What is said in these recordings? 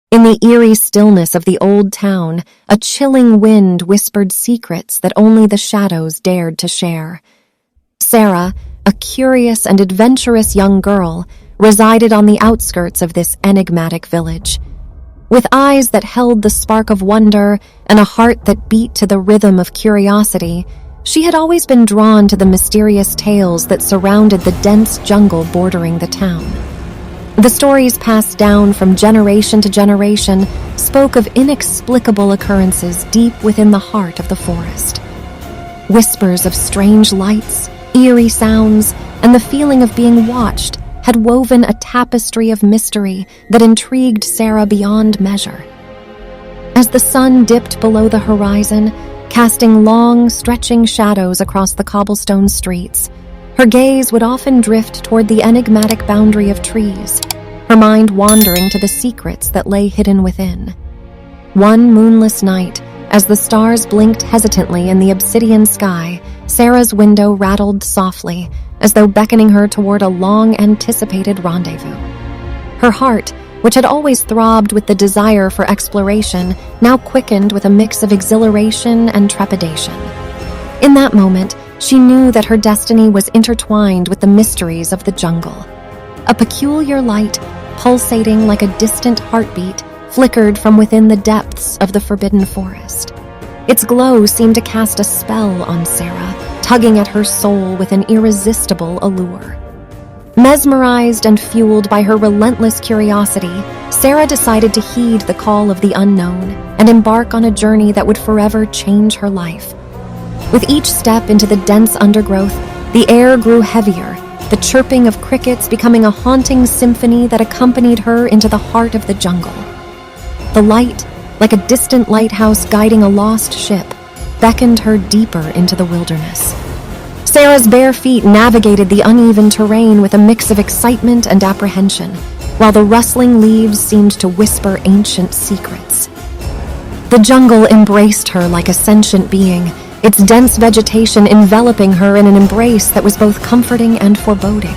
In the eerie stillness of the old town, a chilling wind whispered secrets that only the shadows dared to share. Sara, a curious and adventurous young girl, resided on the outskirts of this enigmatic village. With eyes that held the spark of wonder and a heart that beat to the rhythm of curiosity, she had always been drawn to the mysterious tales that surrounded the dense jungle bordering the town. The stories passed down from generation to generation spoke of inexplicable occurrences deep within the heart of the forest. Whispers of strange lights, eerie sounds, and the feeling of being watched had woven a tapestry of mystery that intrigued Sara beyond measure. As the sun dipped below the horizon, casting long, stretching shadows across the cobblestone streets, her gaze would often drift toward the enigmatic boundary of trees, her mind wandering to the secrets that lay hidden within. One moonless night, as the stars blinked hesitantly in the obsidian sky, Sara's window rattled softly, as though beckoning her toward a long-anticipated rendezvous. Her heart, which had always throbbed with the desire for exploration, now quickened with a mix of exhilaration and trepidation. In that moment, she knew that her destiny was intertwined with the mysteries of the jungle. A peculiar light, pulsating like a distant heartbeat, flickered from within the depths of the forbidden forest. Its glow seemed to cast a spell on Sara, tugging at her soul with an irresistible allure. Mesmerized and fueled by her relentless curiosity, Sara decided to heed the call of the unknown and embark on a journey that would forever change her life. With each step into the dense undergrowth, the air grew heavier, the chirping of crickets becoming a haunting symphony that accompanied her into the heart of the jungle. The light, like a distant lighthouse guiding a lost ship, beckoned her deeper into the wilderness. Sara's bare feet navigated the uneven terrain with a mix of excitement and apprehension, while the rustling leaves seemed to whisper ancient secrets. The jungle embraced her like a sentient being, its dense vegetation enveloping her in an embrace that was both comforting and foreboding.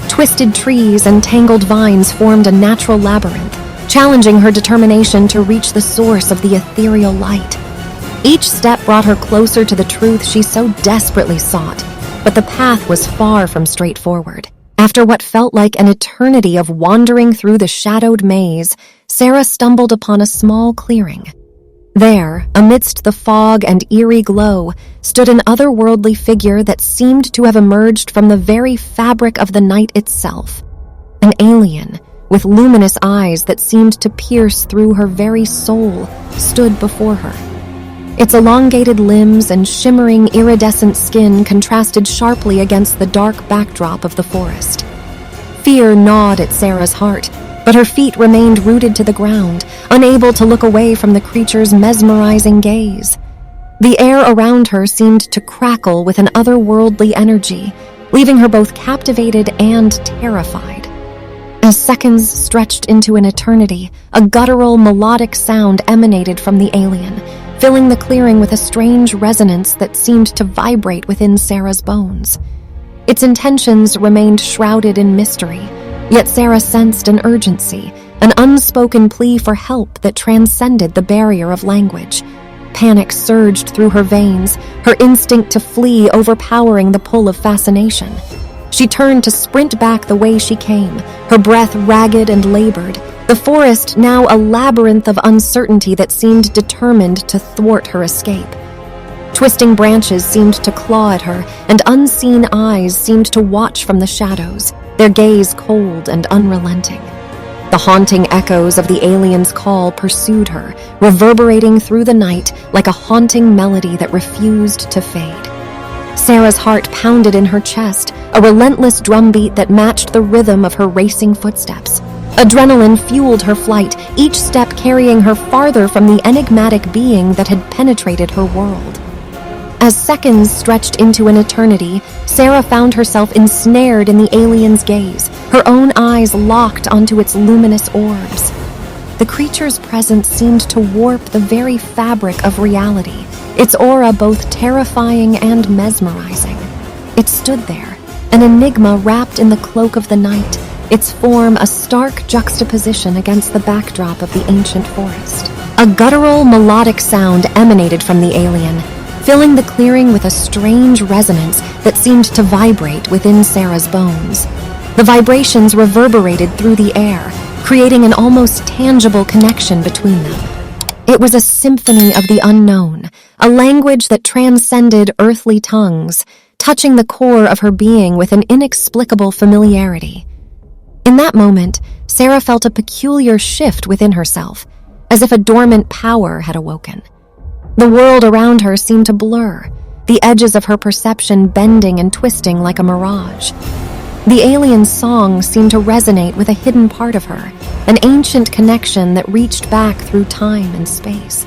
Twisted trees and tangled vines formed a natural labyrinth, challenging her determination to reach the source of the ethereal light. Each step brought her closer to the truth she so desperately sought, but the path was far from straightforward. After what felt like an eternity of wandering through the shadowed maze, Sara stumbled upon a small clearing. There, amidst the fog and eerie glow, stood an otherworldly figure that seemed to have emerged from the very fabric of the night itself. An alien, with luminous eyes that seemed to pierce through her very soul, stood before her. Its elongated limbs and shimmering iridescent skin contrasted sharply against the dark backdrop of the forest. Fear gnawed at Sara's heart, but her feet remained rooted to the ground, unable to look away from the creature's mesmerizing gaze. The air around her seemed to crackle with an otherworldly energy, leaving her both captivated and terrified. As seconds stretched into an eternity, a guttural, melodic sound emanated from the alien, filling the clearing with a strange resonance that seemed to vibrate within Sara's bones. Its intentions remained shrouded in mystery, yet Sara sensed an urgency, an unspoken plea for help that transcended the barrier of language. Panic surged through her veins, her instinct to flee overpowering the pull of fascination. She turned to sprint back the way she came, her breath ragged and labored, the forest now a labyrinth of uncertainty that seemed determined to thwart her escape. Twisting branches seemed to claw at her, and unseen eyes seemed to watch from the shadows, their gaze cold and unrelenting. The haunting echoes of the alien's call pursued her, reverberating through the night like a haunting melody that refused to fade. Sara's heart pounded in her chest, a relentless drumbeat that matched the rhythm of her racing footsteps. Adrenaline fueled her flight, each step carrying her farther from the enigmatic being that had penetrated her world. As seconds stretched into an eternity, Sara found herself ensnared in the alien's gaze, her own eyes locked onto its luminous orbs. The creature's presence seemed to warp the very fabric of reality, its aura both terrifying and mesmerizing. It stood there, an enigma wrapped in the cloak of the night, its form a stark juxtaposition against the backdrop of the ancient forest. A guttural, melodic sound emanated from the alien, filling the clearing with a strange resonance that seemed to vibrate within Sara's bones. The vibrations reverberated through the air, creating an almost tangible connection between them. It was a symphony of the unknown, a language that transcended earthly tongues, touching the core of her being with an inexplicable familiarity. In that moment, Sara felt a peculiar shift within herself, as if a dormant power had awoken. The world around her seemed to blur, the edges of her perception bending and twisting like a mirage. The alien's song seemed to resonate with a hidden part of her, an ancient connection that reached back through time and space.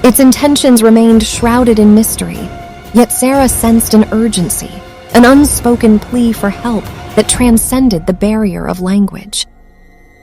Its intentions remained shrouded in mystery, yet Sara sensed an urgency, an unspoken plea for help that transcended the barrier of language.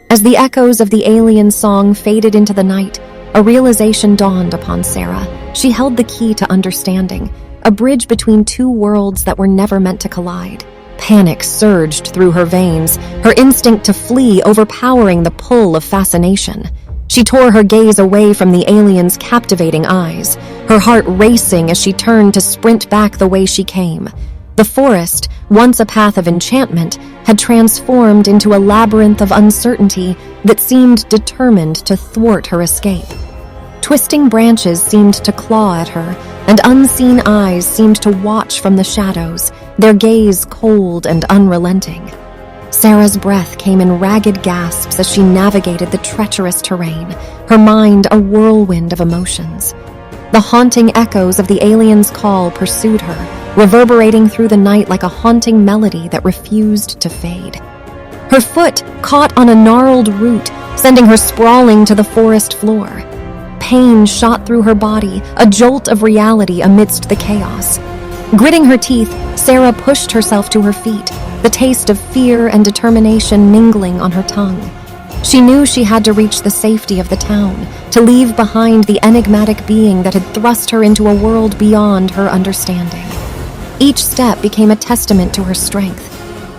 As the echoes of the alien song faded into the night, a realization dawned upon Sara. She held the key to understanding, a bridge between two worlds that were never meant to collide. Panic surged through her veins, her instinct to flee overpowering the pull of fascination. She tore her gaze away from the alien's captivating eyes, her heart racing as she turned to sprint back the way she came. The forest, once a path of enchantment, had transformed into a labyrinth of uncertainty that seemed determined to thwart her escape. Twisting branches seemed to claw at her, and unseen eyes seemed to watch from the shadows, their gaze cold and unrelenting. Sara's breath came in ragged gasps as she navigated the treacherous terrain, her mind a whirlwind of emotions. The haunting echoes of the alien's call pursued her, reverberating through the night like a haunting melody that refused to fade. Her foot caught on a gnarled root, sending her sprawling to the forest floor. Pain shot through her body, a jolt of reality amidst the chaos. Gritting her teeth, Sara pushed herself to her feet, the taste of fear and determination mingling on her tongue. She knew she had to reach the safety of the town, to leave behind the enigmatic being that had thrust her into a world beyond her understanding. Each step became a testament to her strength,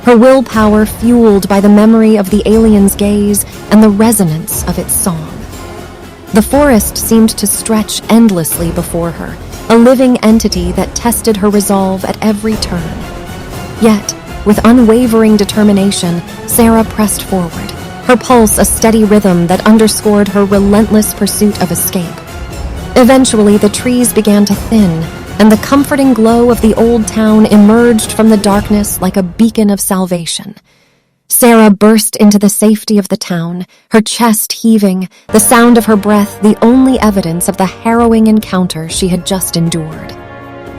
her willpower fueled by the memory of the alien's gaze and the resonance of its song. The forest seemed to stretch endlessly before her, a living entity that tested her resolve at every turn. Yet, with unwavering determination, Sara pressed forward, her pulse a steady rhythm that underscored her relentless pursuit of escape. Eventually, the trees began to thin, and the comforting glow of the old town emerged from the darkness like a beacon of salvation. Sara burst into the safety of the town, her chest heaving, the sound of her breath the only evidence of the harrowing encounter she had just endured.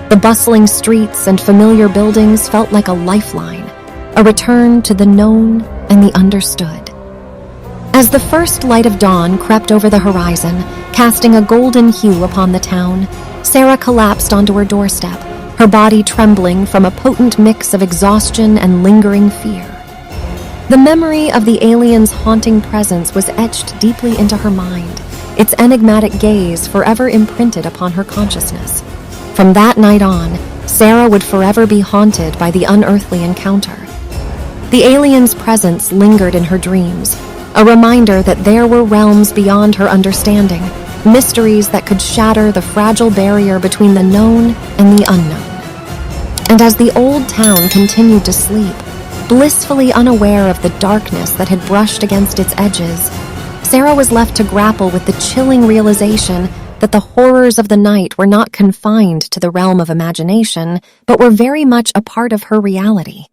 The bustling streets and familiar buildings felt like a lifeline, a return to the known and the understood. As the first light of dawn crept over the horizon, casting a golden hue upon the town, Sara collapsed onto her doorstep, her body trembling from a potent mix of exhaustion and lingering fear. The memory of the alien's haunting presence was etched deeply into her mind, its enigmatic gaze forever imprinted upon her consciousness. From that night on, Sara would forever be haunted by the unearthly encounter. The alien's presence lingered in her dreams, a reminder that there were realms beyond her understanding, mysteries that could shatter the fragile barrier between the known and the unknown. And as the old town continued to sleep, blissfully unaware of the darkness that had brushed against its edges, Sara was left to grapple with the chilling realization that the horrors of the night were not confined to the realm of imagination, but were very much a part of her reality.